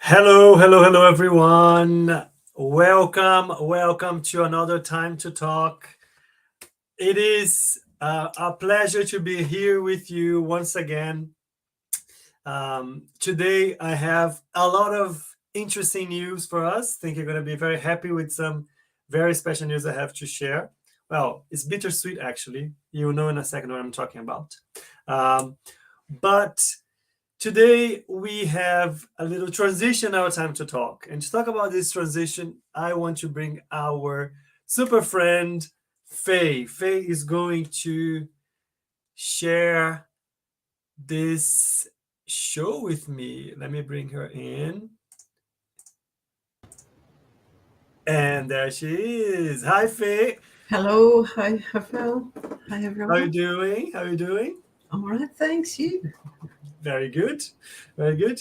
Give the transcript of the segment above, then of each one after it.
Hello, everyone. Welcome to another time to talk. It is a pleasure to be here with you once again. Today, I have a lot of interesting news for us. I think you're going to be very happy with some very special news I have to share. Well, it's bittersweet, actually. You'll know in a second what I'm talking about. Um, but Today we have a little transitional time to talk. And to talk about this transition, I want to bring our super friend, Faye. Faye is going to share this show with me. Let me bring her in. And there she is. Hi, Faye. Hello, hi Rafael. Hi How are you everyone. doing? How are you doing? All right, thanks you. Very good. Very good.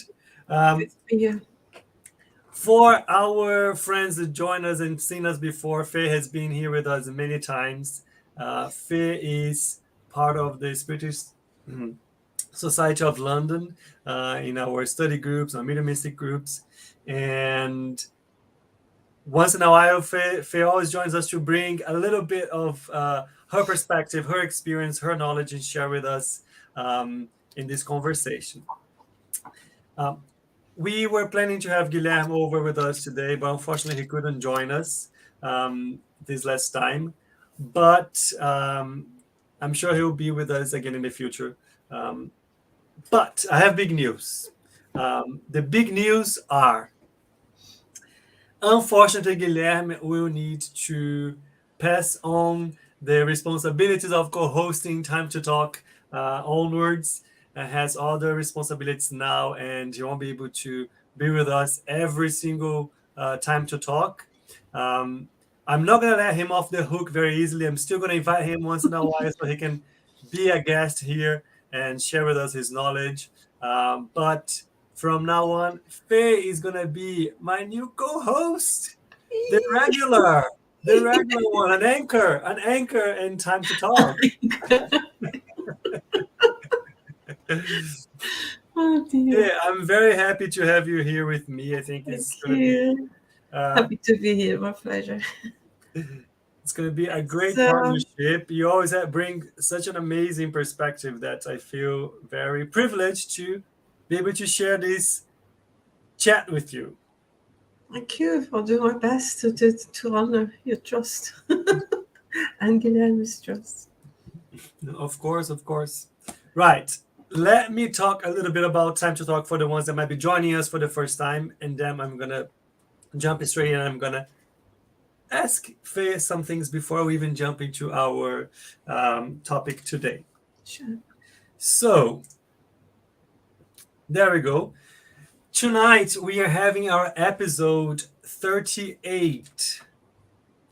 Um, Good to be here. For our friends that joined us and seen us before, Faye has been here with us many times. Faye is part of the Spiritist Society of London in our study groups, our mediumistic groups. And once in a while, Faye always joins us to bring a little bit of her perspective, her experience, her knowledge, and share with us in this conversation. Um, we were planning to have Guilherme over with us today, but unfortunately he couldn't join us this last time. But I'm sure he'll be with us again in the future. Um, but I have big news. The big news are, unfortunately, Guilherme will need to pass on the responsibilities of co-hosting Time to Talk onwards. Has other responsibilities now, and he won't be able to be with us every single time to talk. Um, I'm not gonna let him off the hook very easily. I'm still gonna invite him once in a while so he can be a guest here and share with us his knowledge. But from now on, Faye is gonna be my new co-host, the regular, the regular one, an anchor in Time to Talk. Oh dear. Yeah, I'm very happy to have you here with me. I think Thank you. uh, Happy to be here. My pleasure. it's gonna be a It's great partnership. You always bring such an amazing perspective that I feel very privileged to be able to share this chat with you. thank you. I'll do my best to honor your trust and Guilherme's trust. Of course, of course. Right. Let me talk a little bit about Time to Talk for the ones that might be joining us for the first time, and then I'm gonna jump straight in and I'm gonna ask Faye some things before we even jump into our topic today. Sure. So there we go. Tonight we are having our episode 38.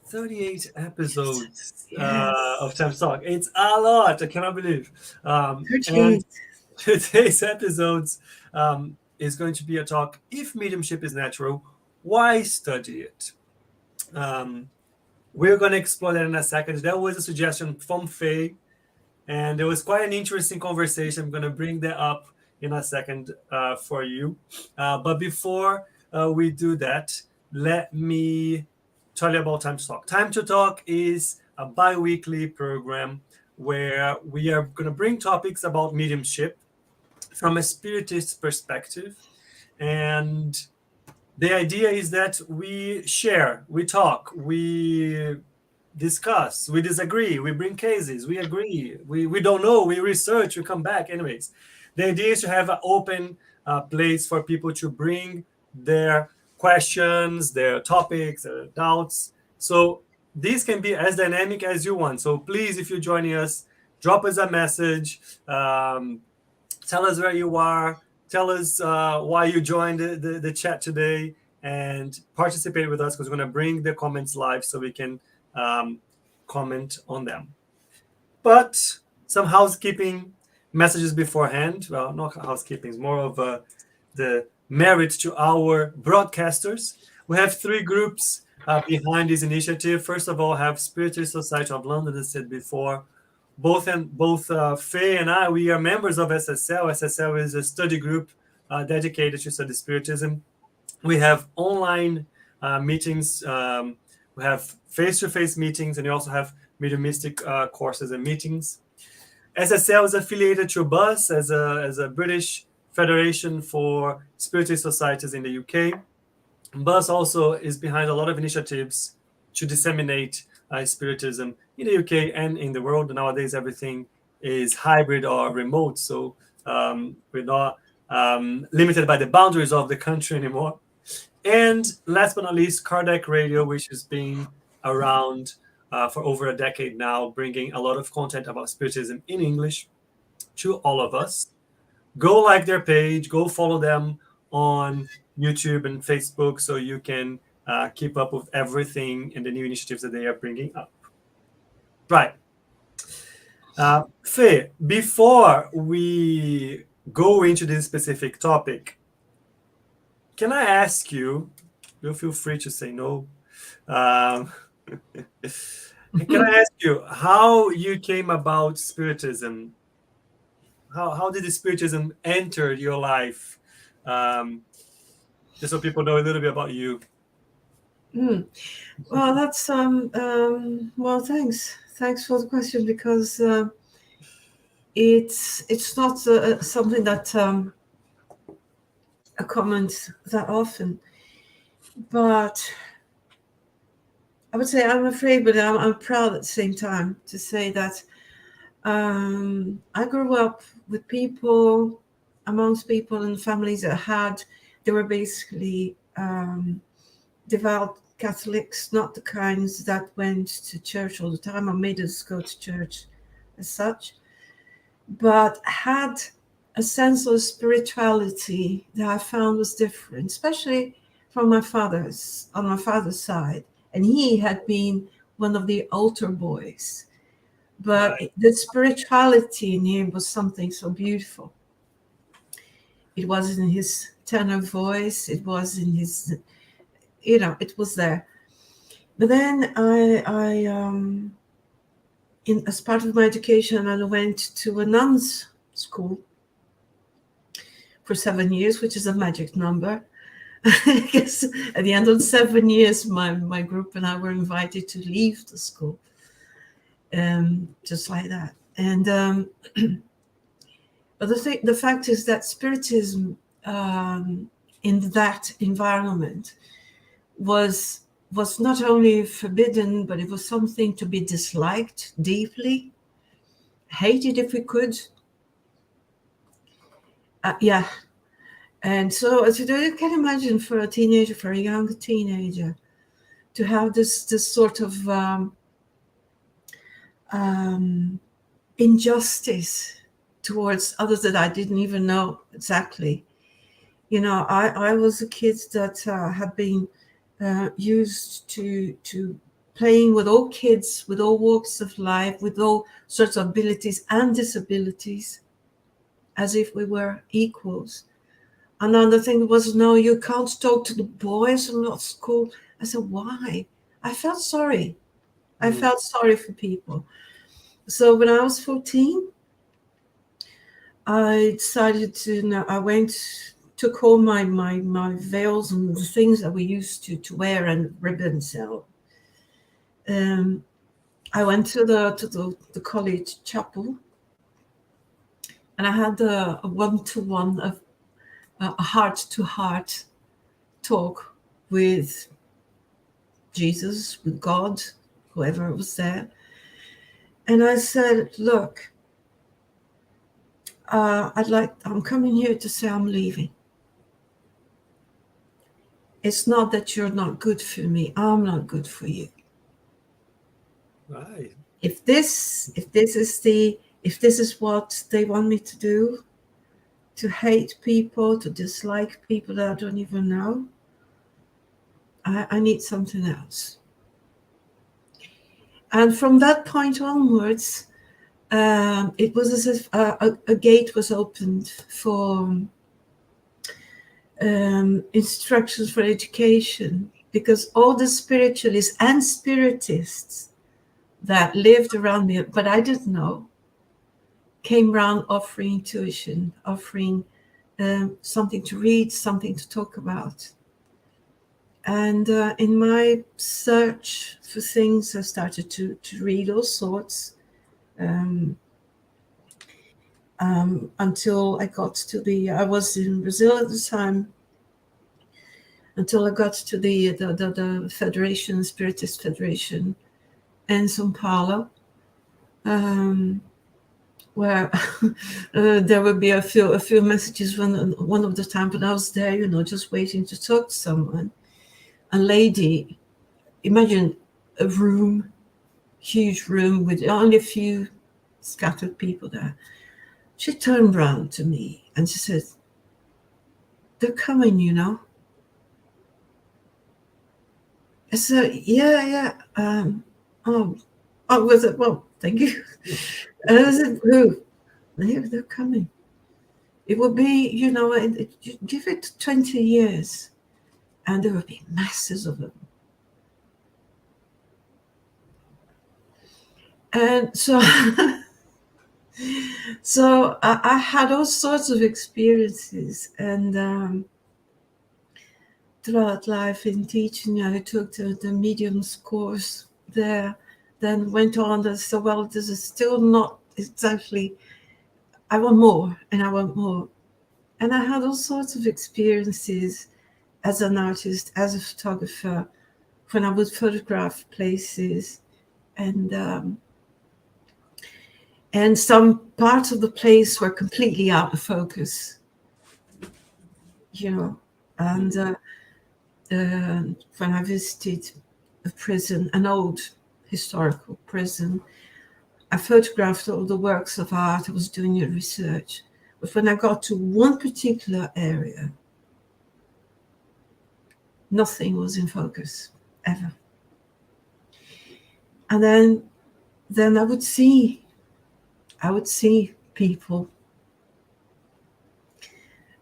38 episodes of Yes. Time to Talk. It's a lot. I cannot believe. And 38. today's episodes is going to be a talk. If mediumship is natural, why study it? Um, we're going to explore that in a second. That was a suggestion from Faye, and it was quite an interesting conversation. I'm going to bring that up in a second for you. But before we do that, let me tell you about Time to Talk. Time to Talk is a bi weekly program where we are going to bring topics about mediumship from a spiritist perspective. And the idea is that we share, we talk, we discuss, we disagree, we bring cases, we agree, we don't know, we research, we come back. Anyways, the idea is to have an open place for people to bring their questions, their topics, their doubts. So this can be as dynamic as you want. So please, if you're joining us, drop us a message. Tell us where you are. Tell us why you joined the chat today and participate with us because we're going to bring the comments live so we can comment on them. But some housekeeping messages beforehand. Well, not housekeeping, it's more of the merit to our broadcasters. We have three groups behind this initiative. First of all, have Spiritist Society of London, as I said before. Both Faye and I, we are members of SSL. SSL is a study group dedicated to study spiritism. We have online meetings. We have face-to-face meetings, and we also have mediumistic courses and meetings. SSL is affiliated to BUS as a British Federation for Spiritist Societies in the UK. BUS also is behind a lot of initiatives to disseminate Spiritism in the UK and in the world. Nowadays, everything is hybrid or remote, so we're not limited by the boundaries of the country anymore. And last but not least, Kardec Radio, which has been around for over a decade now, bringing a lot of content about Spiritism in English to all of us. Go like their page, go follow them on YouTube and Facebook so you can keep up with everything and the new initiatives that they are bringing up. Right. Faye, before we go into this specific topic, can I ask you, you'll feel free to say no. Can I ask you how you came about Spiritism? How did the Spiritism enter your life? Just so people know a little bit about you. Well, that's well, thanks for the question, because it's not something that I comment that often, but I would say I'm afraid, but I'm proud at the same time to say that I grew up with people, amongst people and families that they were basically devout Catholics, not the kinds that went to church all the time or made us go to church as such, but had a sense of spirituality that I found was different, especially from on my father's side. And he had been one of the altar boys. But the spirituality in him was something so beautiful. It was in his tenor voice. It was in his, it was there. But then as part of my education, I went to a nuns' school for 7 years, which is a magic number. Because at the end of 7 years, my group and I were invited to leave the school. Just like that. And but the fact is that Spiritism in that environment was not only forbidden, but it was something to be disliked deeply, hated if we could. Yeah. And so as you can imagine, for a teenager, for a young teenager, to have this sort of injustice towards others that I didn't even know exactly. I was a kid that had been used to playing with all kids, with all walks of life, with all sorts of abilities and disabilities, as if we were equals. Another thing was, no, you can't talk to the boys in that school. I said, why? I felt sorry. I felt sorry for people. So when I was 14, I decided took all my veils and the things that we used to wear and ribbons out. I went to the college chapel, and I had a one-to-one, a heart-to-heart talk with Jesus, with God, whoever was there. And I said, look, I'm coming here to say I'm leaving. It's not that you're not good for me. I'm not good for you. Right. If this is what they want me to do, to hate people, to dislike people that I don't even know, I need something else. And from that point onwards, it was as if a gate was opened for instructions for education, because all the spiritualists and spiritists that lived around me, but I didn't know, came around offering tuition, offering something to read, something to talk about. And in my search for things, I started to read all sorts until I got to I was in Brazil at the time, until I got to the Federation, Spiritist Federation in São Paulo, where there would be a few messages one of the time when I was there, just waiting to talk to someone. A lady, imagine a room, huge room with only a few scattered people there. She turned round to me and she said, "They're coming, I said, yeah. Was it? Well, thank you. And I said, who? They're coming. It will be, give it 20 years and there will be masses of them. And so, so I had all sorts of experiences, and throughout life in teaching, I took the mediums course there, then went on and said, well, this is still not exactly, I want more and I want more. And I had all sorts of experiences as an artist, as a photographer, when I would photograph places, and some parts of the place were completely out of focus, and when I visited a prison, an old historical prison, I photographed all the works of art. I was doing your research. But when I got to one particular area, nothing was in focus, ever. And then I would see people.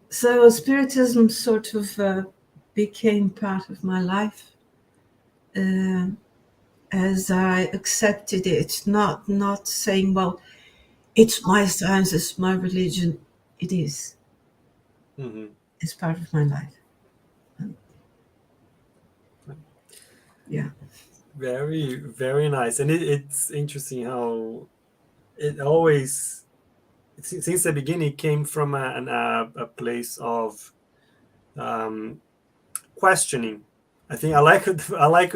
So Spiritism sort of became part of my life as I accepted it, not saying, well, it's my science, it's my religion. It is. Mm-hmm. It's part of my life. Yeah. Very, very nice. And it's interesting how it always, since the beginning, it came from a place of questioning. I think I like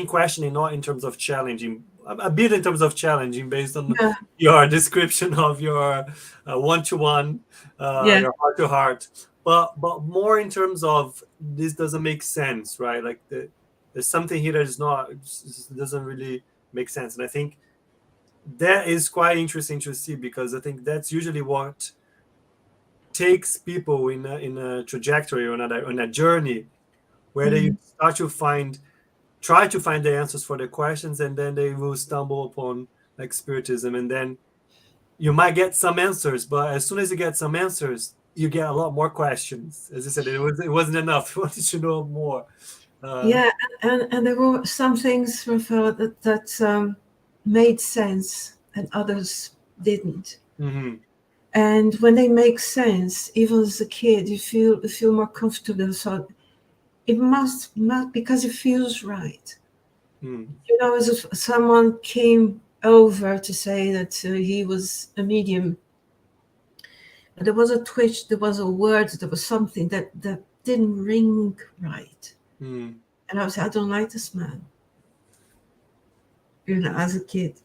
questioning, not in terms of challenging, a bit in terms of challenging based on your description of your one-to-one, your heart-to-heart, but more in terms of this doesn't make sense, right? Like there's something here that is not, doesn't really make sense. And I think that is quite interesting to see, because I think that's usually what takes people in a trajectory or on a journey where they start to try to find the answers for the questions, and then they will stumble upon like Spiritism, and then you might get some answers, but as soon as you get some answers, you get a lot more questions. As I said, it wasn't enough. You wanted to know more. And there were some things, Rafael, that made sense and others didn't. Mm-hmm. And when they make sense, even as a kid, you feel more comfortable. So it must because it feels right. As if someone came over to say that he was a medium. But there was a twitch, there was a word, there was something that didn't ring right. And I was, I don't like this man. As a kid.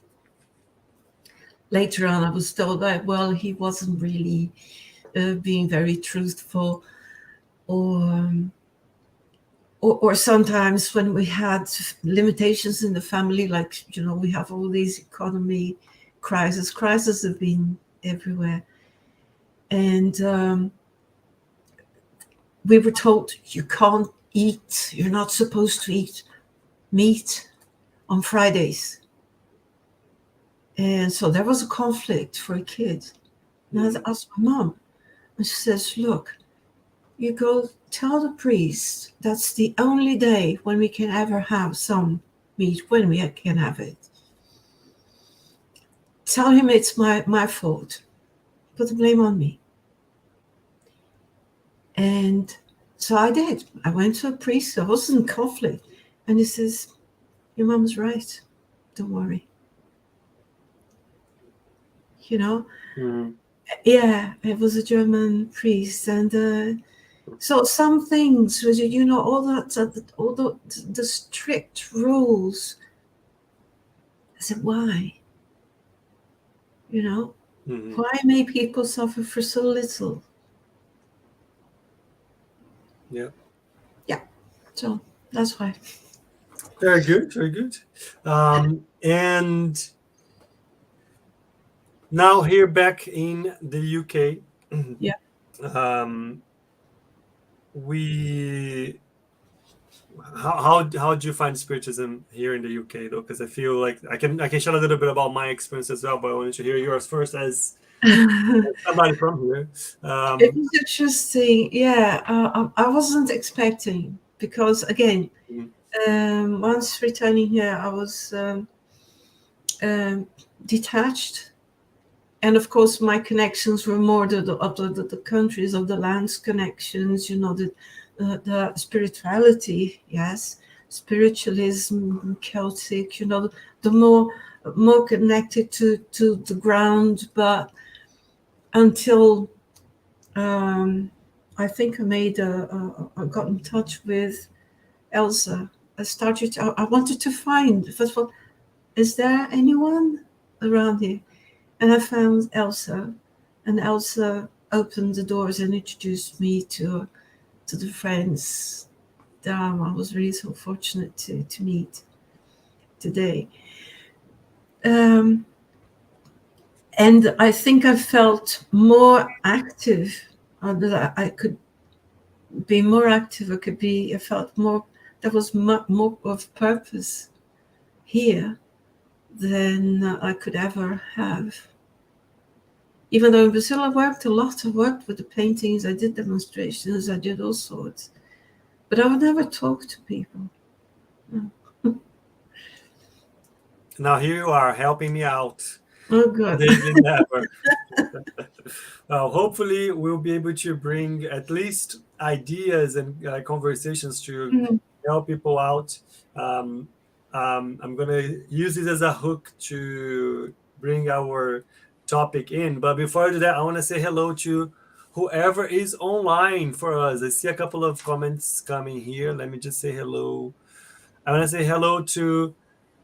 Later on, I was told that, well, he wasn't really being very truthful, or sometimes when we had limitations in the family, like, we have all these economy crises have been everywhere. And we were told, you can't eat, you're not supposed to eat meat on Fridays. And so there was a conflict for a kid. And I asked my mom, and she says, look, you go tell the priest that's the only day when we can ever have some meat, when we can have it. Tell him it's my fault. Put the blame on me. And So I did. I went to a priest. I was in conflict. And he says, your mum's right. Don't worry. You know? Mm-hmm. Yeah, it was a German priest. And so some things, you know, all the strict rules. I said, why? You know? Mm-hmm. Why make people suffer for so little? Yeah. Yeah. So that's why. Very good. Very good. And now here back in the UK, Yeah. We how do you find spiritism here in the UK though? Because I feel like I can share a little bit about my experience as well, but I wanted to hear yours first as somebody from here. It was interesting. Yeah, I wasn't expecting because again, once returning here, I was um, detached, and of course, my connections were more the countries of the lands connections. You know, the spirituality, yes, spiritualism, Celtic. You know, the more connected to the ground, but until I think I got in touch with Elsa. I wanted to find, first of all, is there anyone around here? And I found Elsa, and Elsa opened the doors and introduced me to the friends that I was really so fortunate to meet today. And I think I felt more active, that I could be more active. I felt more, there was more of purpose here than I could ever have. Even though in Brazil I worked a lot, I worked with the paintings, I did demonstrations, I did all sorts, but I would never talk to people. Now here you are helping me out. Oh God. Never. Well, hopefully we'll be able to bring at least ideas and conversations to help people out. I'm going to use this as a hook to bring our topic in. But before I do that, I want to say hello to whoever is online for us. I see a couple of comments coming here. Let me just say hello. I want to say hello to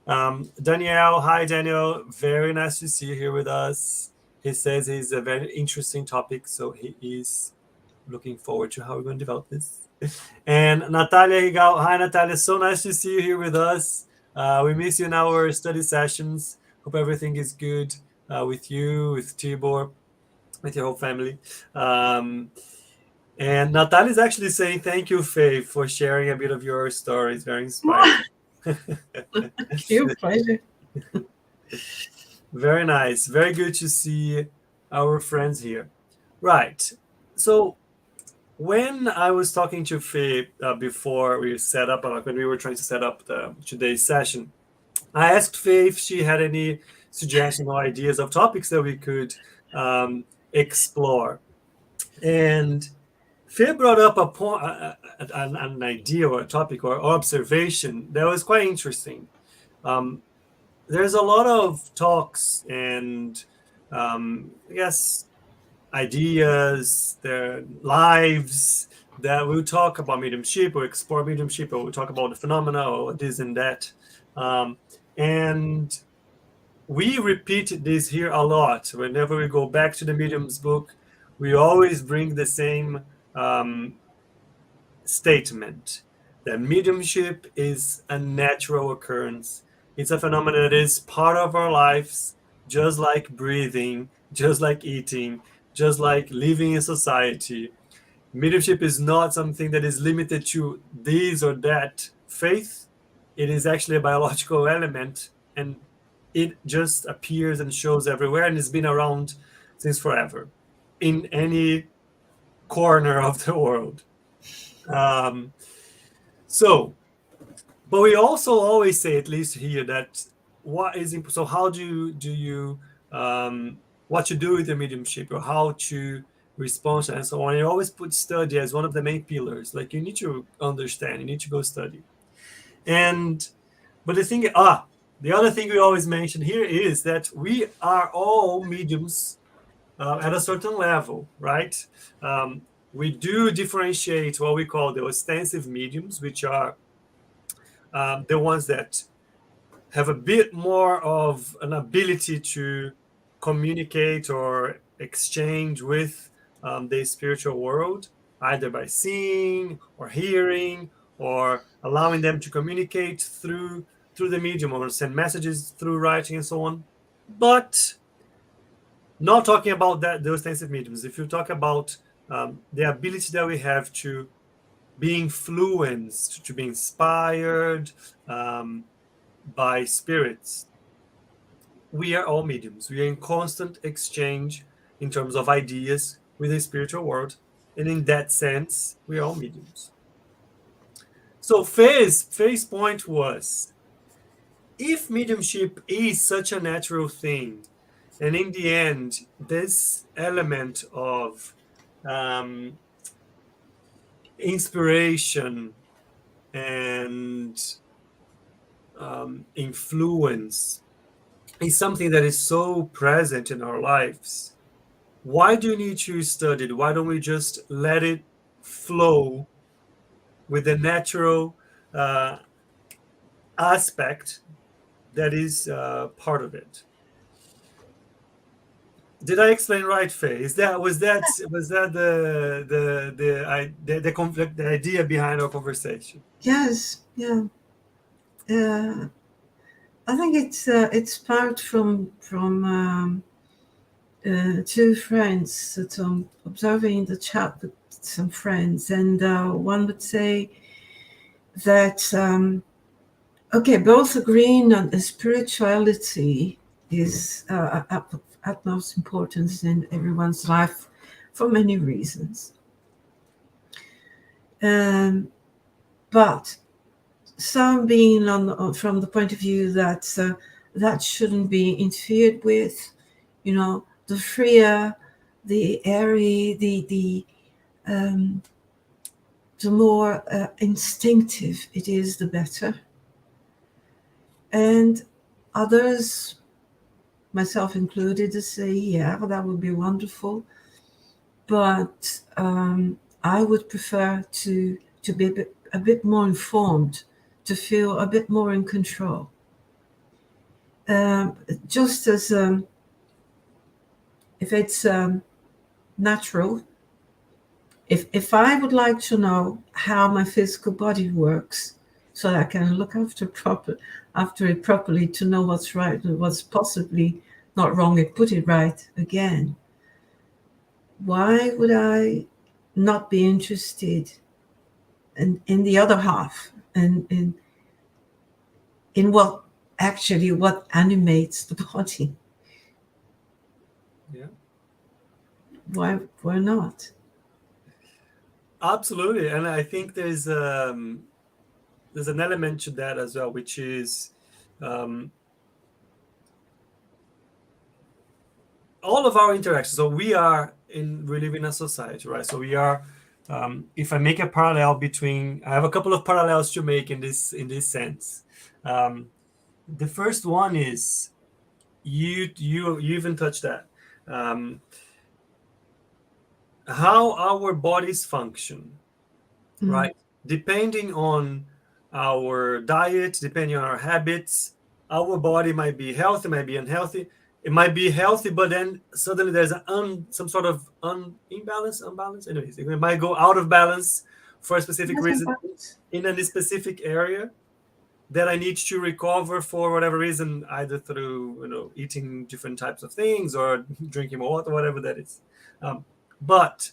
Danielle. Hi, Daniel. Very nice to see you here with us. He says it's a very interesting topic, so he is looking forward to how we're going to develop this. And Natalia Higal. Hi, Natalia. So nice to see you here with us. We miss you in our study sessions. Hope everything is good with you, with Tibor, with your whole family. And Natalia is actually saying thank you, Faye, for sharing a bit of your story. It's very inspiring. Thank you, pleasure. Very nice. Very good to see our friends here. Right. So when I was talking to Faye before we set up, when we were trying to set up today's session, I asked Faye if she had any suggestions or ideas of topics that we could explore. And Faye brought up an idea or a topic or observation that was quite interesting. There's a lot of talks and I guess ideas, their lives that will talk about mediumship or explore mediumship, or we'll talk about the phenomena or this and that. And we repeat this here a lot. Whenever we go back to the medium's book, we always bring the same statement that mediumship is a natural occurrence. It's a phenomenon that is part of our lives, just like breathing, just like eating, just like living in society. Mediumship is not something that is limited to this or that faith. It is actually a biological element, and it just appears and shows everywhere, and it's been around since forever in any corner of the world. So, but we also always say, at least here, that what is so how do you what to do with the mediumship, or how to response, and so on. You always put study as one of the main pillars. Like, you need to understand, you need to go study. And but the other thing we always mention here is that we are all mediums at a certain level, right? We do differentiate what we call the ostensive mediums, which are the ones that have a bit more of an ability to communicate or exchange with the spiritual world, either by seeing or hearing, or allowing them to communicate through the medium, or send messages through writing and so on. But not talking about that, those ostensive mediums. If you talk about the ability that we have to be influenced, to be inspired by spirits, we are all mediums. We are in constant exchange in terms of ideas with the spiritual world. And in that sense, we are all mediums. So Faye's point was, if mediumship is such a natural thing, and in the end, this element of inspiration and influence is something that is so present in our lives, why do you need to study it? Why don't we just let it flow with the natural aspect that is part of it? Did I explain right, Faye? Was that the idea behind our conversation? Yes, yeah. I think it's sparked from two friends that I'm observing in the chat with some friends, and one would say that both agreeing on the spirituality is of utmost importance in everyone's life for many reasons. But some being from the point of view that that shouldn't be interfered with, the freer, the airy, the more instinctive it is, the better. And others, myself included, to say, yeah, that would be wonderful, but I would prefer to be a bit more informed, to feel a bit more in control. Just as if it's natural, if I would like to know how my physical body works, so that I can look after it properly, to know what's right and what's possibly not wrong, and put it right again, why would I not be interested in the other half, and in what animates the body? Yeah. Why not? Absolutely. And I think there's an element to that as well, which is all of our interactions. So we live in a society, right? So we are, if I make a parallel between, I have a couple of parallels to make in this sense. The first one is, you even touched that, how our bodies function, right? Depending on our diet, depending on our habits, our body might be healthy, might be unhealthy. It might be healthy, but then suddenly there's some sort of unbalance. Anyways, it might go out of balance for a specific reason in a specific area that I need to recover for whatever reason, either through eating different types of things or drinking more water, whatever that is. But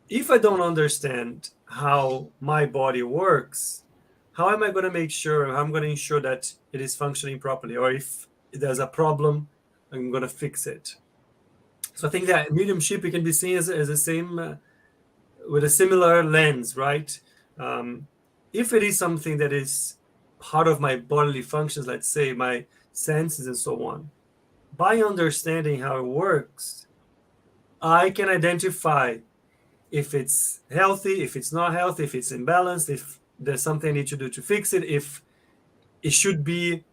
if I don't understand how my body works, how am I going to make sure, I'm going to ensure that it is functioning properly? Or if there's a problem, I'm going to fix it. So I think that mediumship, it can be seen as the same, with a similar lens, right? If it is something that is part of my bodily functions, let's say my senses and so on, by understanding how it works, I can identify if it's healthy, if it's not healthy, if it's imbalanced, if there's something I need to do to fix it, if it should be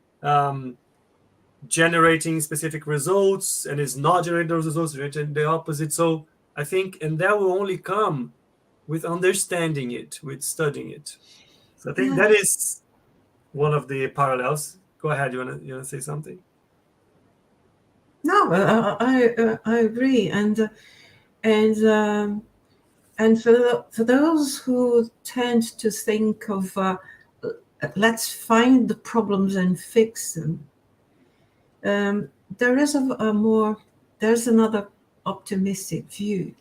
generating specific results and is not generating those results, generating the opposite. So I think, and that will only come with understanding it, with studying it. So I think Yeah. that is one of the parallels. Go ahead. You wanna say something? No, I agree, and for those who tend to think of let's find the problems and fix them, there is there's another optimistic view.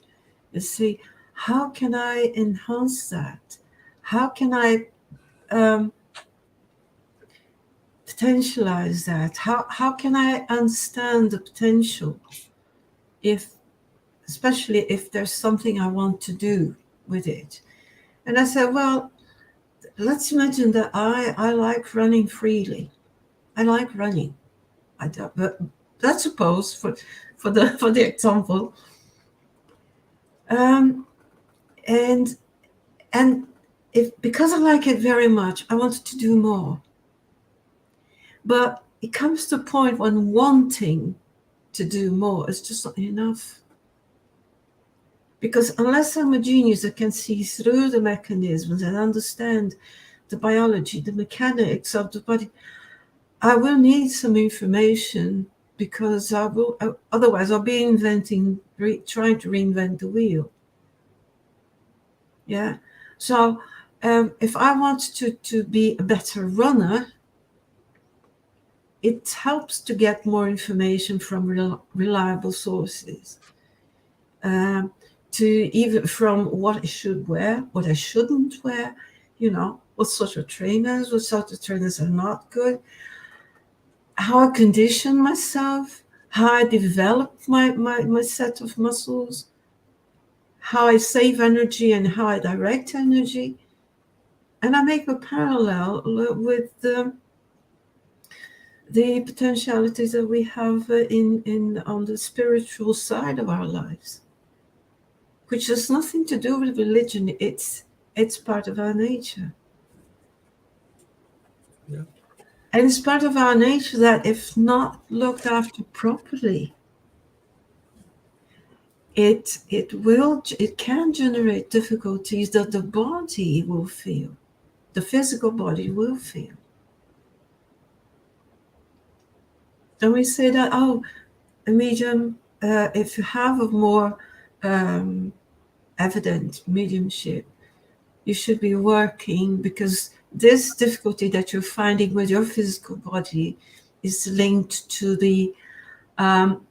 You see, how can I enhance that? How can I potentialize that? How can I understand the potential, if especially if there's something I want to do with it? And I said, well, let's imagine that I like running freely. I like running. I don't, but let's suppose for the example, um, and and if because I like it very much, I wanted to do more. But it comes to a point when wanting to do more is just not enough. Because unless I'm a genius that can see through the mechanisms and understand the biology, the mechanics of the body, I will need some information, because otherwise I'll be trying to reinvent the wheel. Yeah. So if I want to be a better runner, it helps to get more information from reliable sources. To even from what I should wear, what I shouldn't wear, what sort of trainers are not good, how I condition myself, how I develop my set of muscles, how I save energy and how I direct energy. And I make a parallel with the potentialities that we have in on the spiritual side of our lives, which has nothing to do with religion. It's part of our nature. Yeah. And it's part of our nature that, if not looked after properly, it can generate difficulties that the body will feel, the physical body will feel. And we say that, a medium, if you have a more evident mediumship, you should be working, because this difficulty that you're finding with your physical body is linked to the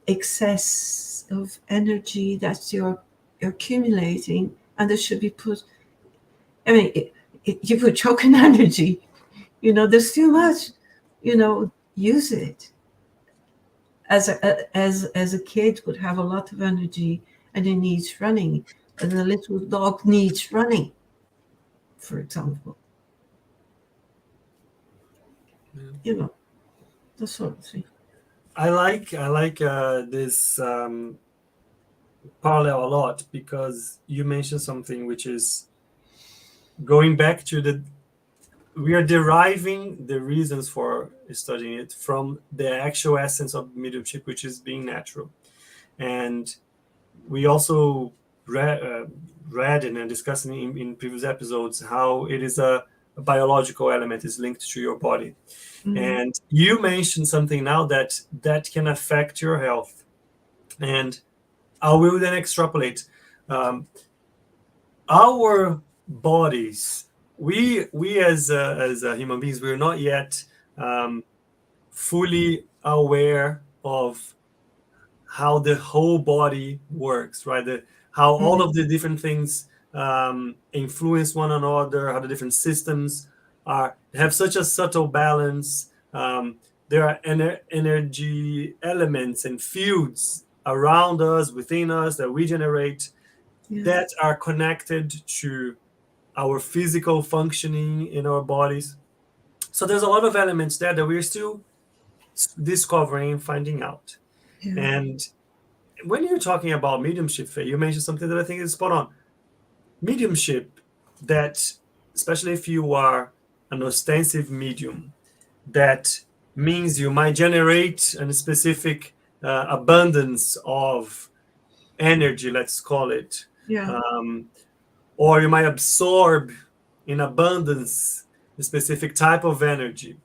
excess of energy that you're accumulating, and this should be put. I mean, you put choking energy. There's too much. Use it. As a kid would have a lot of energy and it needs running, and a little dog needs running, for example. Yeah. That sort of thing. I like this parallel a lot, because you mentioned something which is going back to we are deriving the reasons for studying it from the actual essence of mediumship, which is being natural. And we also read and discussed in previous episodes how it is a biological element, is linked to your body. Mm-hmm. And you mentioned something now that can affect your health. And I will then extrapolate. Our bodies, we as human beings, we're not yet fully aware of how the whole body works, right? How all of the different things influence one another, how the different systems have such a subtle balance. There are energy elements and fields around us, within us, that we generate, that are connected to our physical functioning in our bodies. So there's a lot of elements there that we're still discovering, finding out. And when you're talking about mediumship, Faye, you mentioned something that I think is spot on. Mediumship, that especially if you are an ostensive medium, that means you might generate a specific abundance of energy, let's call it, Yeah. or you might absorb in abundance a specific type of energy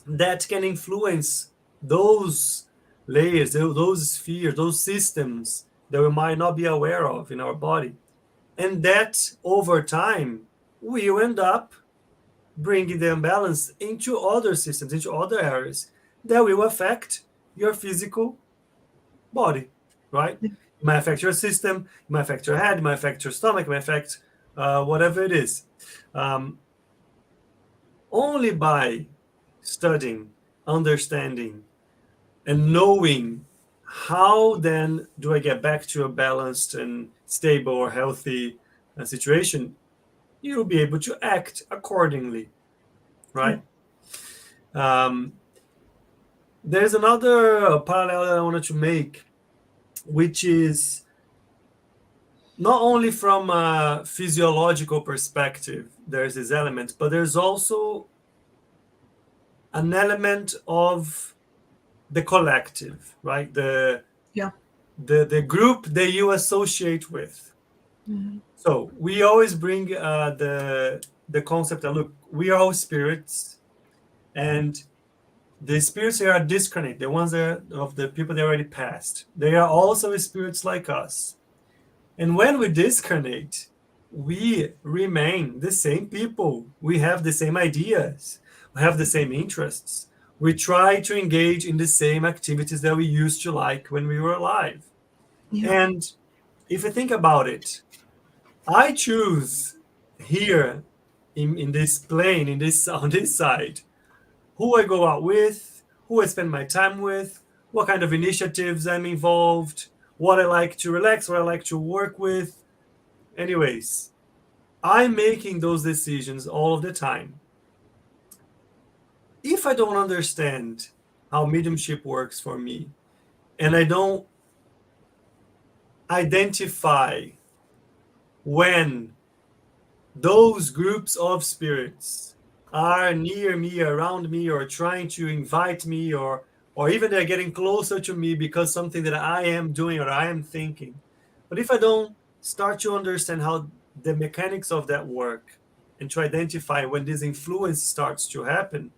that can influence those layers, those spheres, those systems that we might not be aware of in our body. And that over time will end up bringing the imbalance into other systems, into other areas that will affect your physical body, right? It might affect your system, it might affect your head, it might affect your stomach, it might affect whatever it is. Only by studying, understanding, and knowing how then do I get back to a balanced and stable or healthy situation, you'll be able to act accordingly, right? There's another parallel that I wanted to make, which is not only from a physiological perspective, there's this element, but there's also an element of the collective, right? The group that you associate with. Mm-hmm. So we always bring the concept that, look, we are all spirits, and the spirits here are disconnected, the ones that of the people that already passed. They are also spirits like us. And when we disconnect, we remain the same people. We have the same ideas. We have the same interests. We try to engage in the same activities that we used to like when we were alive. Yeah. And if you think about it, I choose here in this plane, on this side, who I go out with, who I spend my time with, what kind of initiatives I'm involved, what I like to relax, what I like to work with. Anyways, I'm making those decisions all of the time. If I don't understand how mediumship works for me, and I don't identify when those groups of spirits are near me, around me, or trying to invite me, or even they're getting closer to me because something that I am doing or I am thinking. But if I don't start to understand how the mechanics of that work and to identify when this influence starts to happen,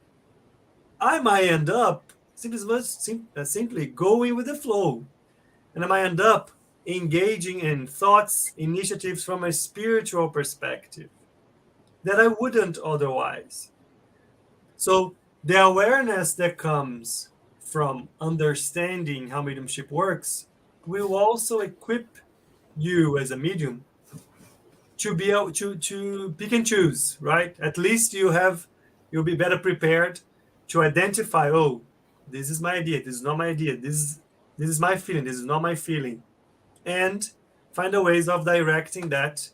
I might end up simply going with the flow. And I might end up engaging in thoughts, initiatives from a spiritual perspective that I wouldn't otherwise. So the awareness that comes from understanding how mediumship works will also equip you as a medium to be able to pick and choose, right? At least you'll be better prepared to identify, oh, this is my idea, this is not my idea, this is my feeling, this is not my feeling, and find a ways of directing that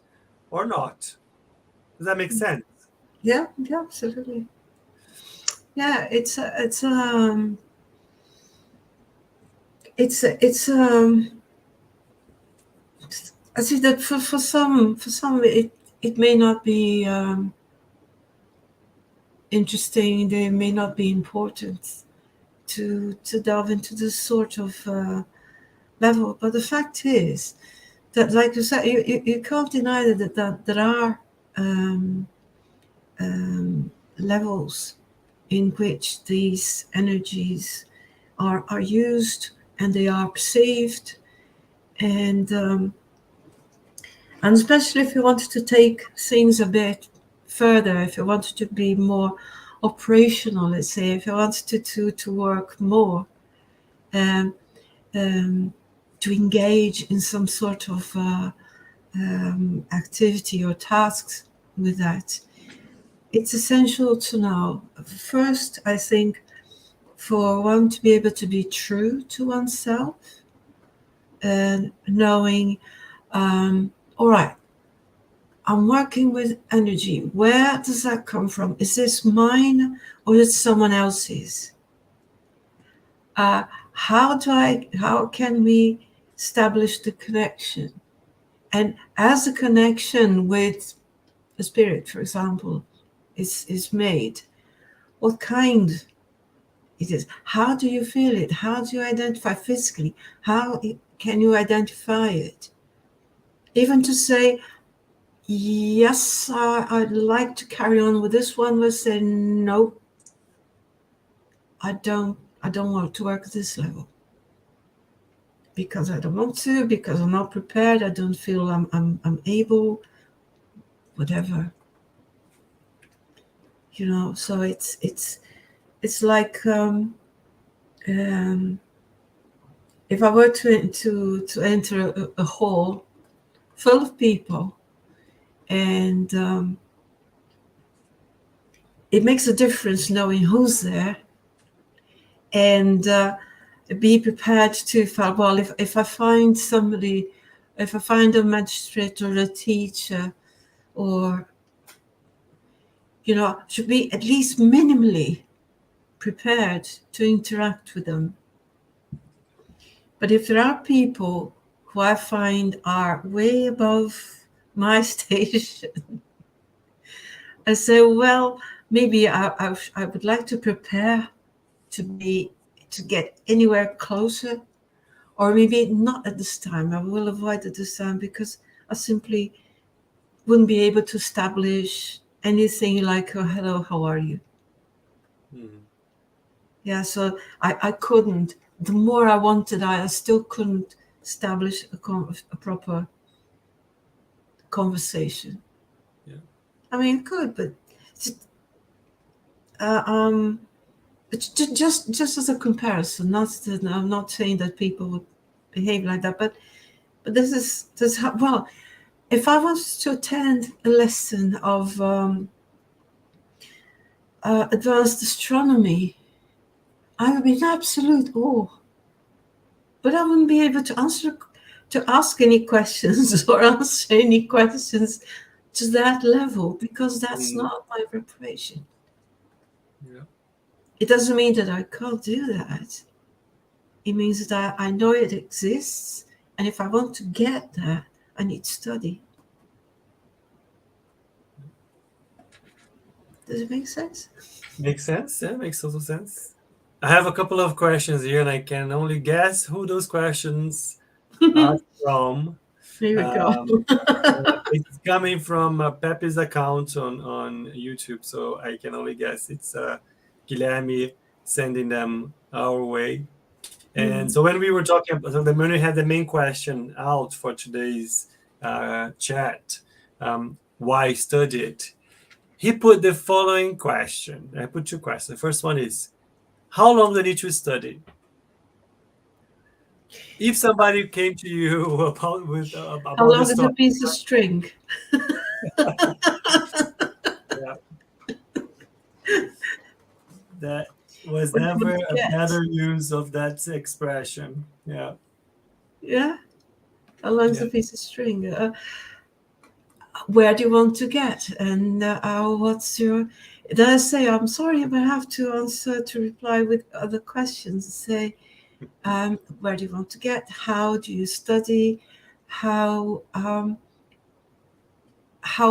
or not. Does that make sense? Yeah, absolutely. Yeah, I see that for some it may not be interesting. They may not be important to delve into this sort of level. But the fact is that, like you said, you can't deny that there are levels in which these energies are used and they are perceived, and especially if you wanted to take things a bit further, if you wanted to be more operational, let's say, if you wanted to work more, to engage in some sort of activity or tasks with that, it's essential to know. First, I think, for one to be able to be true to oneself, and knowing, all right, I'm working with energy. Where does that come from? Is this mine or is it someone else's? How can we establish the connection. And as a connection with a spirit, for example, is made, what kind it is, how do you feel it, how do you identify physically, how can you identify it? Even to say, yes, I'd like to carry on with this one, will say, no, I don't want to work at this level. Because I don't want to, because I'm not prepared, I don't feel I'm able, whatever. You know, so it's like if I were to enter a hall full of people, and it makes a difference knowing who's there, and be prepared to, well, if I find somebody, if I find a magistrate or a teacher, or, you know, should be at least minimally prepared to interact with them. But if there are people who I find are way above my station, I say, well, maybe I would like to prepare to get anywhere closer, or maybe not at this time. I will avoid at this time because I simply wouldn't be able to establish anything like, oh, hello, how are you? Mm-hmm. Yeah, so I couldn't. The more I wanted, I still couldn't establish a proper conversation. Yeah. I mean, it could, but just as a comparison. I'm not saying that people would behave like that, but this is how, well, if I was to attend a lesson of advanced astronomy, I would be in absolute awe. But I wouldn't be able to ask any questions or answer any questions to that level, because that's not my preparation. Yeah. It doesn't mean that I can't do that. It means that I know it exists, and if I want to get there, I need study. Does it make sense? Makes sense. Yeah, makes total sense. I have a couple of questions here, and I can only guess who those questions are from. Here we go. It's coming from Pepe's account on YouTube, so I can only guess it's Guilherme sending them our way. And so when we were talking, so when we had the main question out for today's chat, why study it? He put the following question. I put two questions. The first one is, how long do you need to study? If somebody came to you about how long is a piece of string? Yeah. That was never a better use of that expression. Yeah. Yeah. How long is a piece of string? Where do you want to get? And what's your... Then I say, I'm sorry, but I have to reply with other questions. Say, where do you want to get? How do you study? How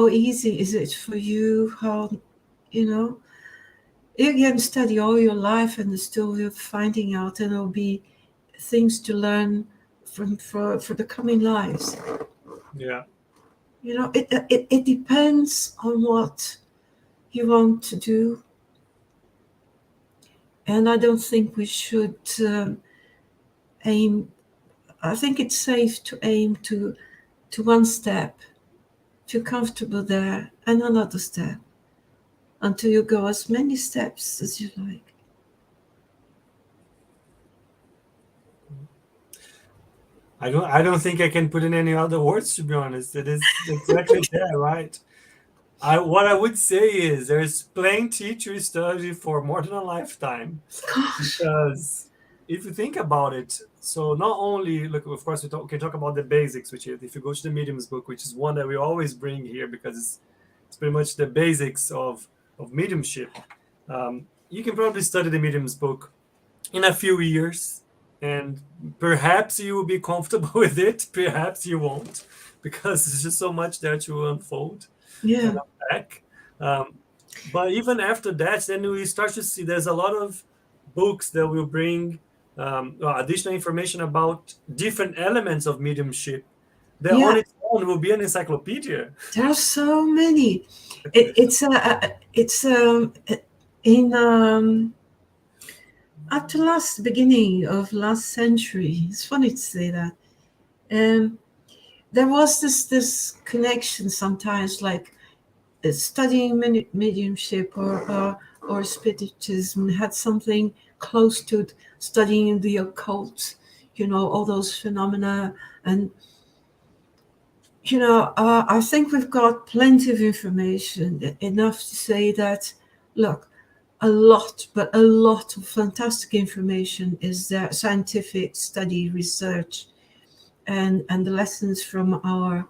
easy is it for you? How, you know, you can study all your life and still you're finding out, and there'll be things to learn for the coming lives. Yeah. You know, it depends on what you want to do. And I don't think we should aim. I think it's safe to aim to one step, feel comfortable there, and another step, until you go as many steps as you like. I don't think I can put in any other words, to be honest. It is exactly that, right? What I would say is there's plenty to study for more than a lifetime. Gosh. Because if you think about it, so not only, look, of course, we can talk about the basics, which is, if you go to the Mediums book, which is one that we always bring here because it's pretty much the basics of mediumship. You can probably study the Mediums book in a few years and perhaps you will be comfortable with it, perhaps you won't, because there's just so much there to unfold Yeah. and unpack. But even after that, then we start to see there's a lot of books that will bring additional information about different elements of mediumship that on Yeah. its own will be an encyclopedia. There are so many. It's in at the beginning of last century. It's funny to say that. There was this connection sometimes, like studying mediumship or spiritism had something close to studying the occult. All those phenomena. And I think we've got plenty of information, enough to say that, look, a lot of fantastic information is there, scientific study, research, and the lessons from our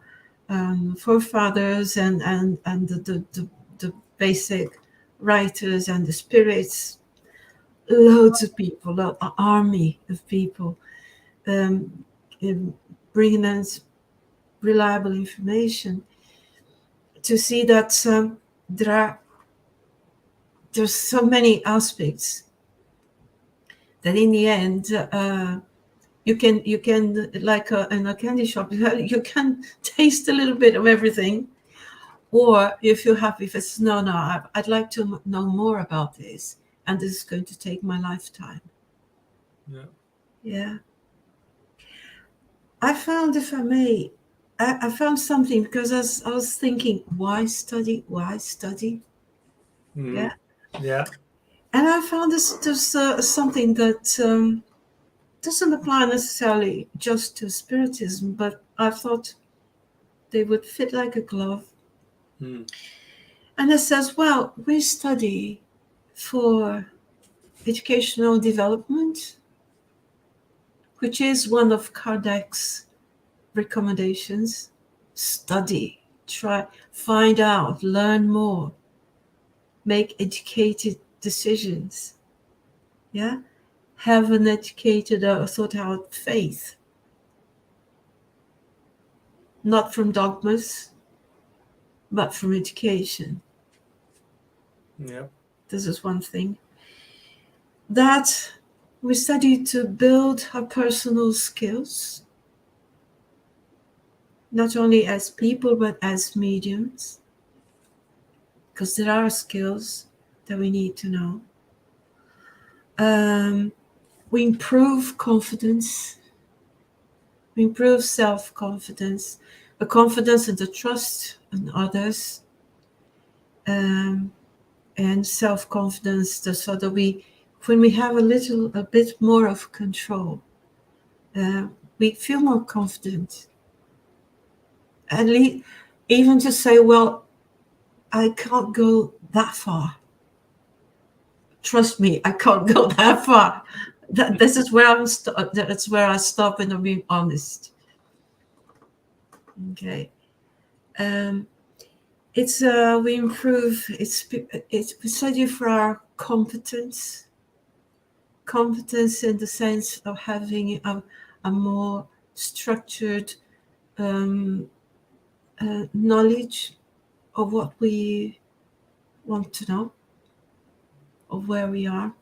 forefathers and the basic writers and the spirits, loads of people, an army of people, bringing us reliable information to see that there's so many aspects that in the end you can like in a candy shop, you can taste a little bit of everything, or if you're happy, if it's no, I'd like to know more about this, and this is going to take my lifetime. Yeah. I found, if I may, I found something, because I was thinking, why study? Mm-hmm. Yeah. And I found there's something that doesn't apply necessarily just to spiritism, but I thought they would fit like a glove. Mm. And it says, well, we study for educational development, which is one of Kardec's recommendations. Study, try, find out, learn more, make educated decisions. Yeah, have an educated, thought out faith, not from dogmas, but from education. Yeah. This is one thing. That we study to build our personal skills, not only as people, but as mediums, because there are skills that we need to know. We improve confidence. We improve self-confidence, the confidence and the trust in others, and self-confidence, so that when we have a bit more of control, we feel more confident. At least, even to say, well, I can't go that far. Trust me, I can't go that far. This is where that's where I stop, and I'm being honest. Okay. It's we improve. It's we study for our competence in the sense of having a more structured knowledge of what we want to know, of where we are.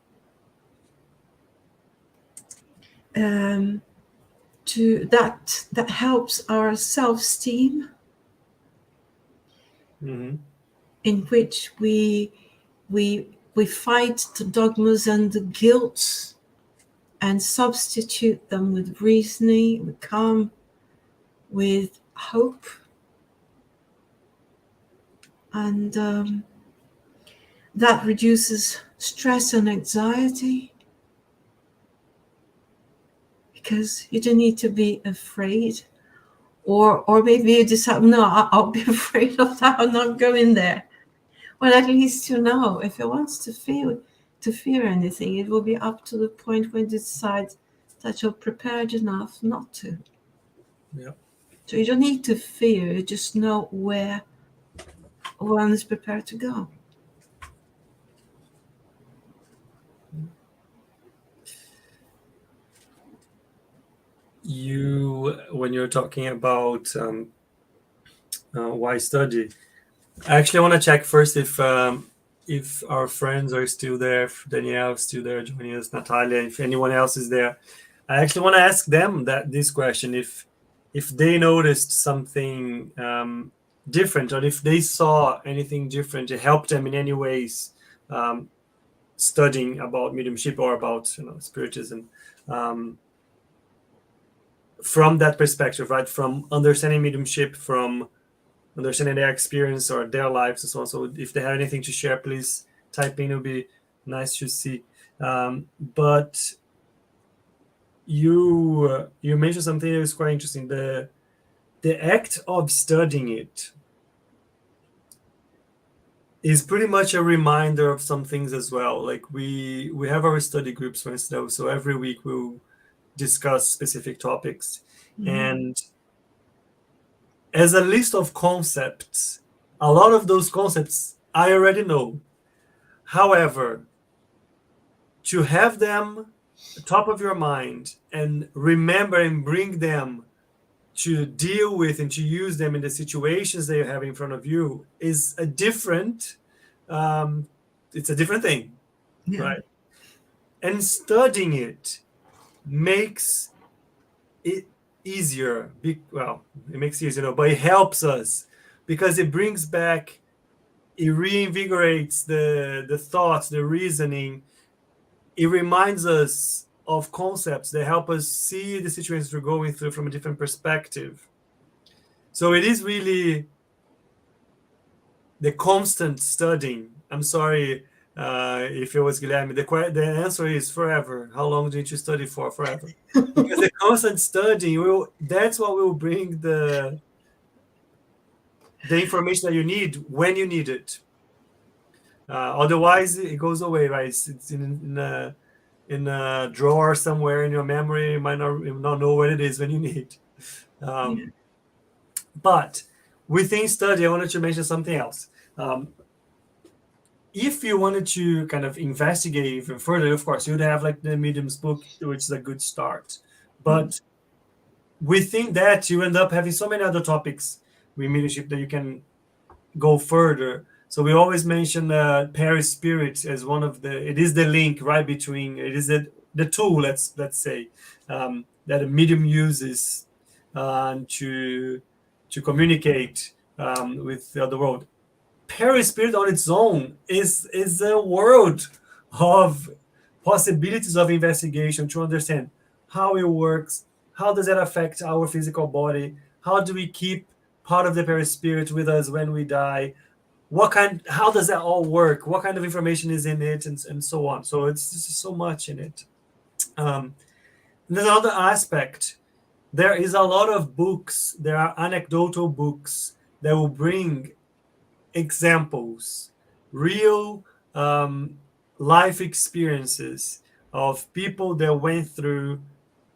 To that helps our self-esteem, Mm-hmm. in which we fight the dogmas and the guilt and substitute them with reasoning, with calm, with hope. And that reduces stress and anxiety, because you don't need to be afraid, or maybe you decide, no, I'll be afraid of that, I'm not going there. Well, at least you know, if it wants to fear anything, it will be up to the point when you decide that you're prepared enough not to. Yeah. So you don't need to fear, you just know where one is prepared to go. when you're talking about why study. I actually want to check first if our friends are still there, if Danielle is still there joining us, Natalia, if anyone else is there. I actually want to ask them this question, if they noticed something different, or if they saw anything different to help them in any ways studying about mediumship or about spiritism, from that perspective, right? From understanding mediumship, from understanding their experience or their lives and so on. So if they have anything to share, please type in. It'll be nice to see. But you mentioned something that was quite interesting. The act of studying it is pretty much a reminder of some things as well. Like we have our study groups, for instance. So every week we'll discuss specific topics, and as a list of concepts, a lot of those concepts I already know. However, to have them top of your mind and remember and bring them to deal with and to use them in the situations that you have in front of you is a different it's a different thing, right? And studying it makes it easier. Well, it makes it easier, but it helps us because it brings back, it reinvigorates the thoughts, the reasoning. It reminds us of concepts that help us see the situations we're going through from a different perspective. So it is really the constant studying. I'm sorry if it was Guilherme. The answer is forever. How long did you study for? Forever. Because the constant studying, that's what will bring the information that you need when you need it. Otherwise, it goes away, right? It's in a drawer somewhere in your memory. You might not know what it is when you need. But within study, I wanted to mention something else. If you wanted to kind of investigate even further, of course, you'd have like the Medium's book, which is a good start. But within that, you end up having so many other topics with mediumship that you can go further. So we always mention Paris Spirit as one of it is the link right between, it is the tool, let's say, that a medium uses to communicate with the other world. Paris Spirit on its own is a world of possibilities of investigation to understand how it works, how does that affect our physical body, how do we keep part of the Paris Spirit with us when we die, how does that all work, what kind of information is in it, and so on. So it's just so much in it. There's another aspect. There is a lot of books, there are anecdotal books that will bring examples, real life experiences of people that went through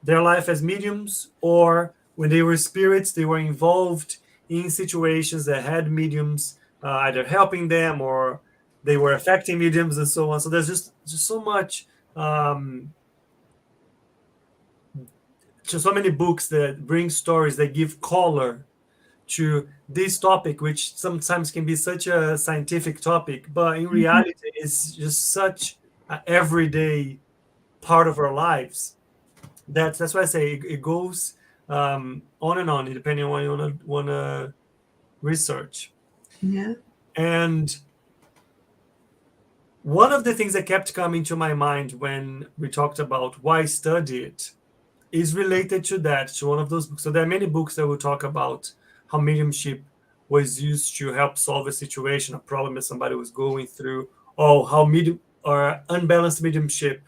their life as mediums, or when they were spirits, they were involved in situations that had mediums either helping them or they were affecting mediums and so on. So there's just so much, just so many books that bring stories that give color to this topic, which sometimes can be such a scientific topic, but in reality it's just such an everyday part of our lives. That's why I say it goes on and on, depending on what you want to research. And one of the things that kept coming to my mind when we talked about why study it is related to that, to one of those books. So there are many books that will talk about how mediumship was used to help solve a situation, a problem that somebody was going through, or how unbalanced mediumship,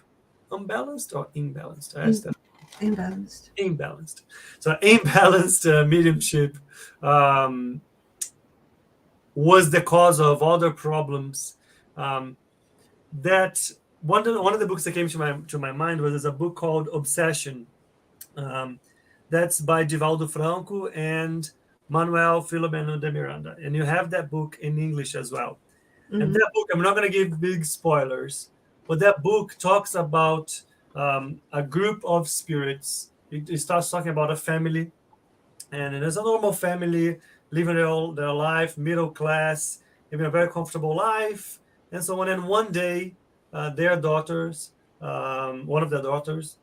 unbalanced or imbalanced? I asked that. Imbalanced. So imbalanced mediumship was the cause of other problems. That one of the books that came to my mind was a book called Obsession. That's by Divaldo Franco and Manuel Filomeno de Miranda, and you have that book in English as well. And that book, I'm not going to give big spoilers, but that book talks about a group of spirits. It starts talking about a family And it is a normal family living their life, middle class, living a very comfortable life, and so on. And one day, their daughters, one of their daughters,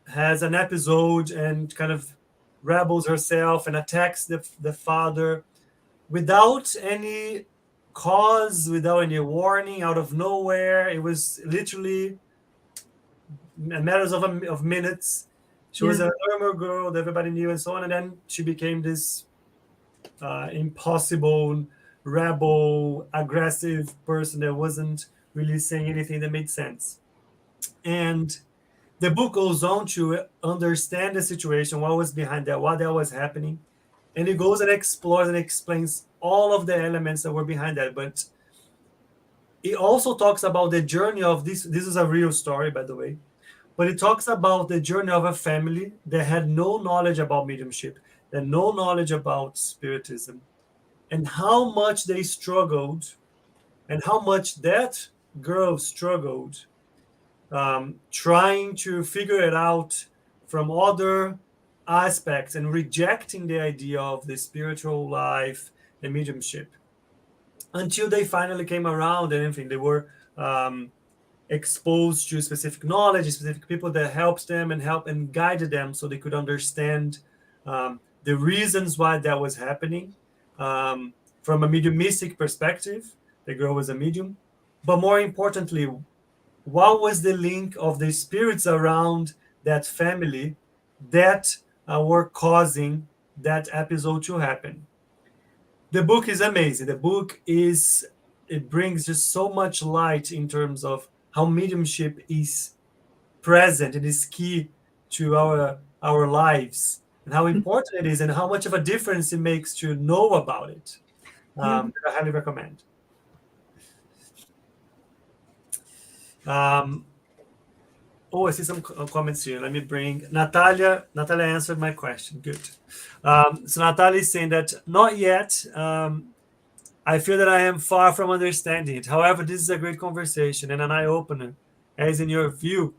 has an episode and kind of rebels herself and attacks the father without any cause, without any warning, out of nowhere. It was literally matters of minutes. She was Yeah. a normal girl that everybody knew and so on, and then she became this impossible, rebel, aggressive person that wasn't really saying anything that made sense. And the book goes on to understand the situation, what was behind that, what that was happening, and it goes and explores and explains all of the elements that were behind that. But it also talks about the journey of this. This is a real story, by the way. But it talks about the journey of a family that had no knowledge about mediumship, that no knowledge about spiritism, and how much they struggled, and how much that girl struggled, trying to figure it out from other aspects and rejecting the idea of the spiritual life and mediumship until they finally came around and everything. They were exposed to specific knowledge, specific people that helped them and guided them so they could understand the reasons why that was happening from a mediumistic perspective. The girl was a medium, but more importantly, what was the link of the spirits around that family that were causing that episode to happen. The book is amazing. It brings just so much light in terms of how mediumship is present and is key to our lives, and how important it is, and how much of a difference it makes to know about it. Yeah. I highly recommend. Um, I see some comments here. Let me bring Natalia. Natalia answered my question. Good. So Natalia is saying that not yet. I feel that I am far from understanding it. However, this is a great conversation and an eye opener. As in your view,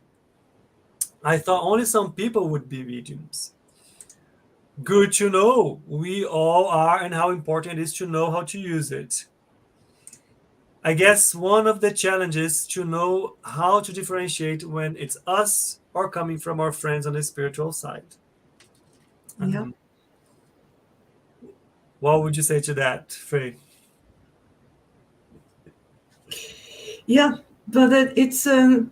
I thought only some people would be mediums. Good to know. We all are, and how important it is to know how to use it. I guess one of the challenges to know how to differentiate when it's us or coming from our friends on the spiritual side. Yeah. What would you say to that, Faye? Yeah, but it's you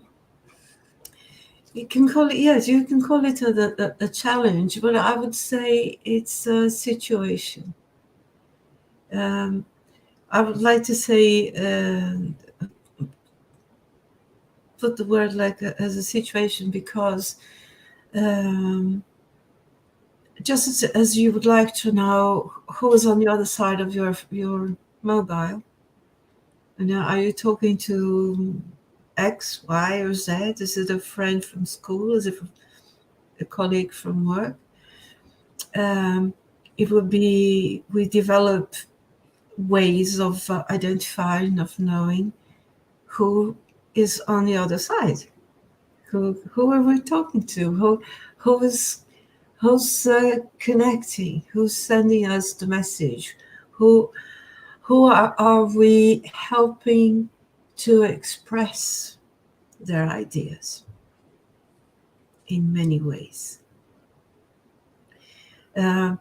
can call it, yes, you can call it a challenge, but I would say it's a situation. I would like to say put the word like as a situation, because just as you would like to know who is on the other side of your mobile. Are you talking to X, Y, or Z? Is it a friend from school? Is it a colleague from work? It would be, we develop ways of identifying, of knowing who is on the other side. Who are we talking to? Who's connecting? Who's sending us the message? Who are we helping to express their ideas in many ways? And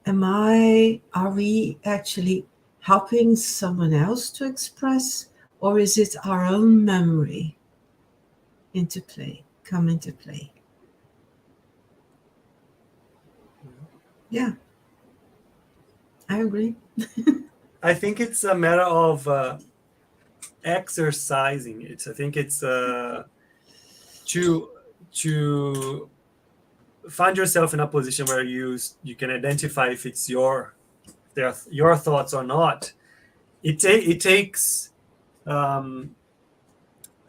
are we actually helping someone else to express, or is it our own memory come into play? Yeah, I agree. I think it's a matter of exercising it. I think it's to find yourself in a position where you can identify if it's your thoughts or not. It takes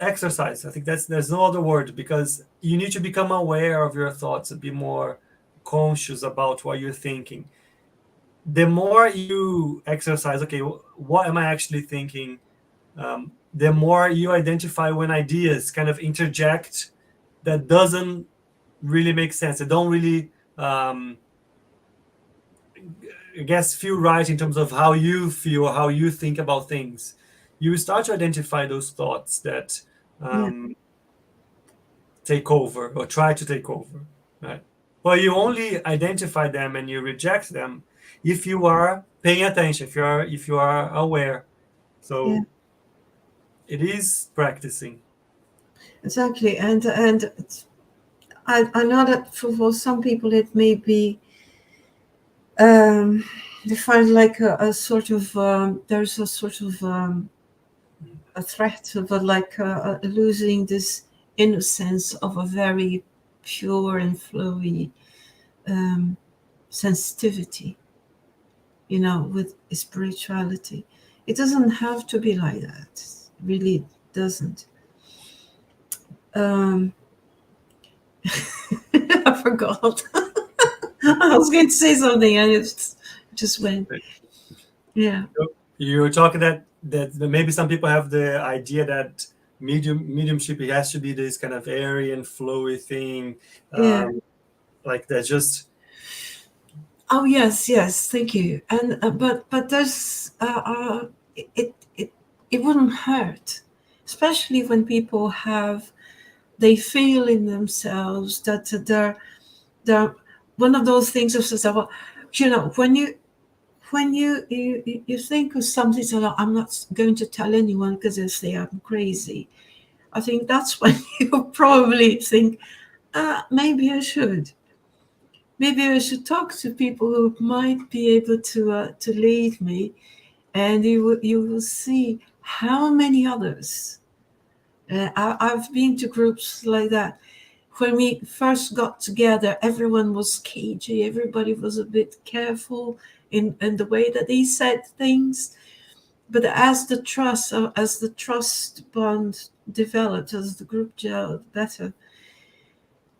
exercise. I think there's no other word, because you need to become aware of your thoughts and be more conscious about what you're thinking. The more you exercise, okay, what am I actually thinking? The more you identify when ideas kind of interject that doesn't really make sense. They don't really I guess, feel right in terms of how you feel, how you think about things, you start to identify those thoughts that Yeah. take over or try to take over, right? But you only identify them and you reject them if you are paying attention, if you are aware. Yeah. So it is practicing. Exactly. And I know that for some people it may be they find like a sort of there's a sort of a threat of losing this innocence of a very pure and flowy sensitivity, with spirituality. It doesn't have to be like that. It really doesn't. um I forgot. I was going to say something and it just went. Yeah. You were talking that maybe some people have the idea that mediumship, it has to be this kind of airy and flowy thing, Yeah. like that. Just Oh yes, thank you. And but there's it wouldn't hurt, especially when people they feel in themselves that they're one of those things of well, when you think of something, so like, I'm not going to tell anyone because they say I'm crazy. I think that's when you probably think, maybe I should. Maybe I should talk to people who might be able to lead me, and you will see how many others. I've been to groups like that. When we first got together, everyone was cagey. Everybody was a bit careful in the way that they said things. But as the trust bond developed, as the group gelled better,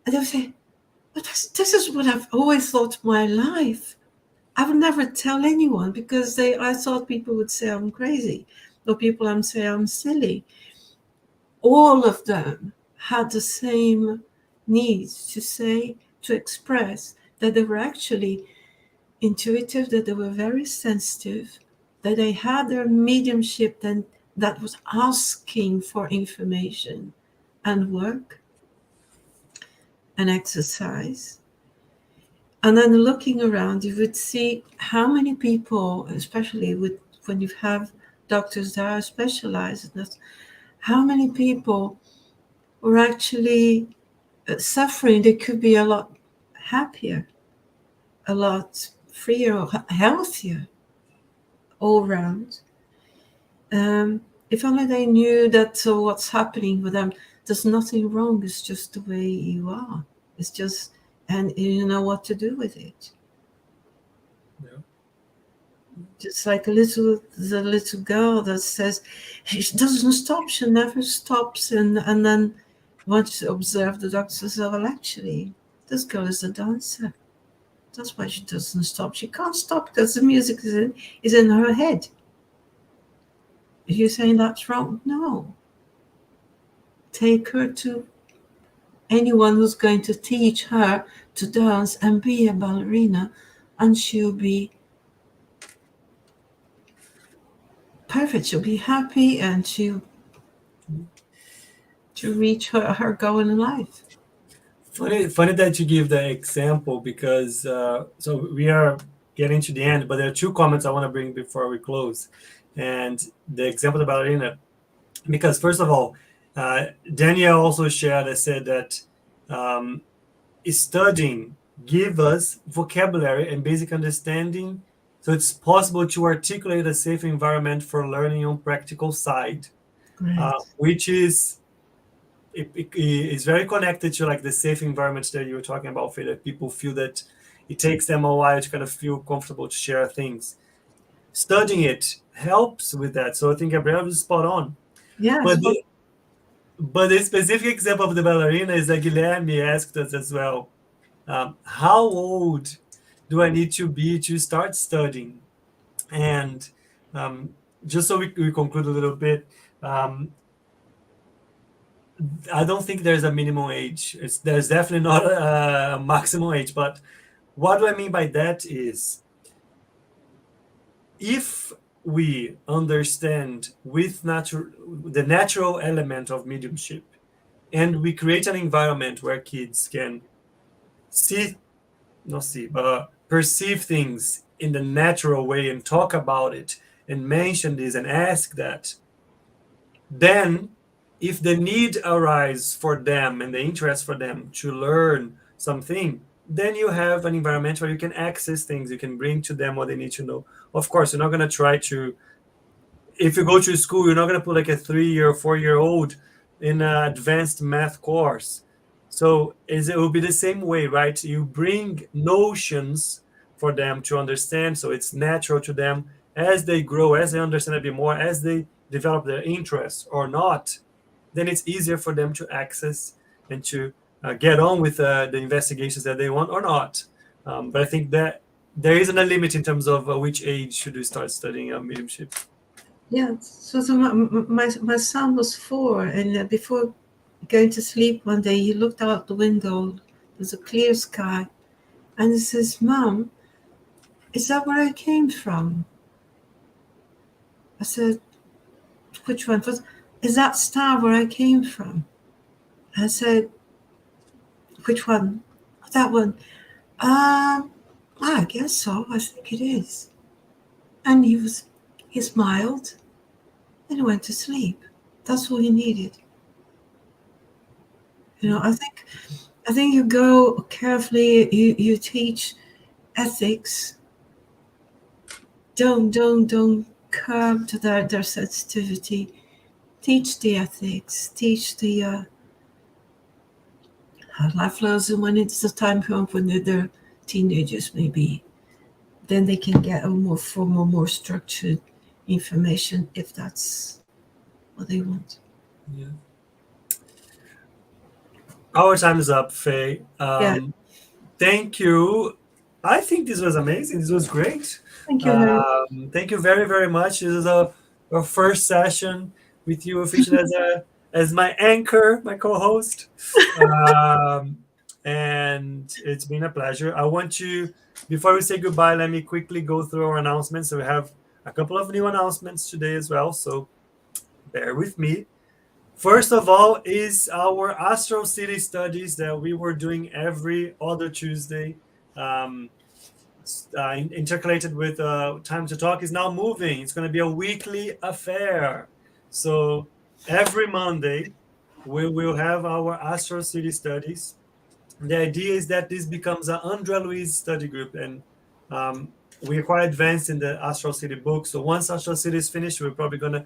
and they would say, "But this is what I've always thought my life. I would never tell anyone because I thought people would say I'm crazy, or people say I'm silly." All of them had the same needs to express that they were actually intuitive, that they were very sensitive, that they had their mediumship that was asking for information and work and exercise. And then looking around, you would see how many people, especially when you have doctors that are specialized in that, how many people were actually suffering. They could be a lot happier, a lot freer, healthier all around. If only they knew that what's happening with them, there's nothing wrong. It's just the way you are. It's just, and you know what to do with it. yeah. Just like the little girl that says she doesn't stop. She never stops, and then once you observe, the doctor says, "Well, actually, this girl is a dancer. That's why she doesn't stop. She can't stop because the music is in her head." Are you saying that's wrong? No. Take her to anyone who's going to teach her to dance and be a ballerina, and she'll be perfect. She'll be happy, and she'll reach her goal in life. funny that you give the example because so we are getting to the end, but there are two comments I want to bring before we close, and the example of the ballerina. Because first of all, Danielle also shared. I said that studying give us vocabulary and basic understanding, so it's possible to articulate a safe environment for learning on practical side, Great. which is it is very connected to like the safe environments that you were talking about, Faye, that people feel that it takes them a while to kind of feel comfortable to share things. Studying it helps with that. So I think Gabrielle is spot on. Yes. But the specific example of the ballerina is that Guilherme asked us as well, how old do I need to be to start studying? And just so we conclude a little bit, I don't think there's a minimum age. There's definitely not a maximum age. But what do I mean by that is if we understand with the natural element of mediumship, and we create an environment where kids can perceive things in the natural way and talk about it and mention this and ask that, then if the need arises for them and the interest for them to learn something, then you have an environment where you can access things, you can bring to them what they need to know. Of course, you're not going to try to, if you go to school, you're not going to put like a 3-year or 4-year-old in an advanced math course. So it will be the same way, right? You bring notions for them to understand, so it's natural to them as they grow, as they understand a bit more, as they develop their interests or not, then it's easier for them to access and to get on with the investigations that they want or not. But I think that there isn't a limit in terms of which age should we start studying mediumship. Yeah, so my son was 4, and before going to sleep one day, he looked out the window. There's a clear sky, and he says, "Mom, is that where I came from?" I said, "Which one? Is that star where I came from?" I said, "Which one?" "That one." I guess so. I think it is. And he smiled and he went to sleep. That's all he needed. I think you go carefully, you teach ethics. Don't curb to their sensitivity. Teach the ethics, teach the how life flows, and when it's the time comes when they're teenagers maybe, then they can get a more formal, more structured information if that's what they want. Yeah. Our time is up, Faye. Thank you. I think this was amazing. This was great. Thank you. Thank you very, very much. This is our first session with you officially as my anchor, my co-host. And it's been a pleasure. I want to, before we say goodbye, let me quickly go through our announcements. So we have a couple of new announcements today as well, so bear with me. First of all is our Astral City studies that we were doing every other Tuesday, intercalated with Time to Talk is now moving. It's going to be a weekly affair. So every Monday, we will have our Astral City studies. The idea is that this becomes an André Luiz study group, and we are quite advanced in the Astral City book. So once Astral City is finished, we're probably going to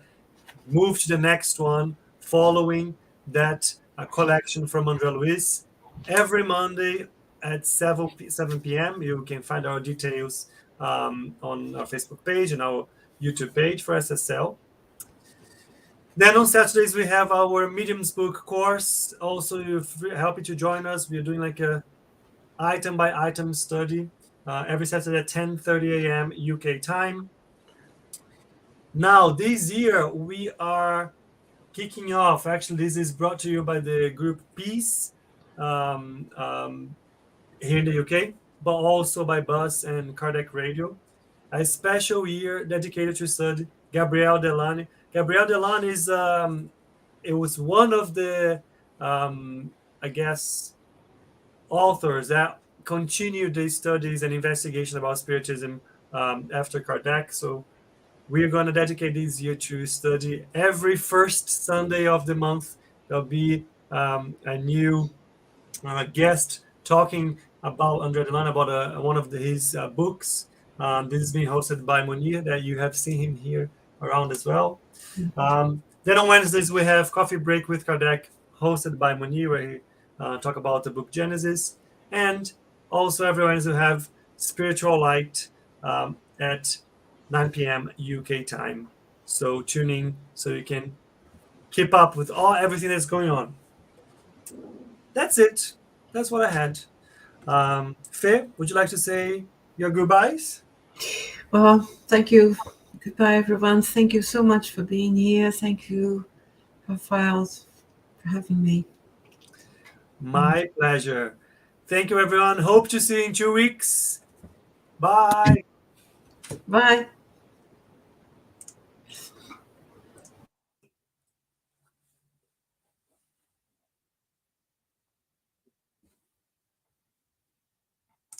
move to the next one, following that collection from André Luiz. Every Monday at 7 p.m. you can find our details on our Facebook page and our YouTube page for SSL. Then on Saturdays we have our Mediums book course. Also, you're happy to join us. We are doing like a item by item study every Saturday at 10:30 a.m. UK time. Now this year we are kicking off. Actually, this is brought to you by the group Peace here in the UK, but also by Buzz and Kardec Radio. A special year dedicated to study Gabrielle Delany. Gabrielle Delany is it was one of the I guess authors that continued the studies and investigation about Spiritism after Kardec. So we're going to dedicate this year to study every first Sunday of the month. There'll be a new guest talking about André Delany, about one of his books. This is being hosted by Munir, that you have seen him here around as well. Then on Wednesdays, we have Coffee Break with Kardec, hosted by Munir, where he talk about the book Genesis. And also every Wednesday, we have Spiritual Light at 9 p.m. UK time. So tune in so you can keep up with everything that's going on. That's it. That's what I had. Faye, would you like to say your goodbyes? Well, thank you. Goodbye, everyone. Thank you so much for being here. Thank you, Rafael, for having me. My pleasure. Thank you, everyone. Hope to see you in 2 weeks. Bye. Bye.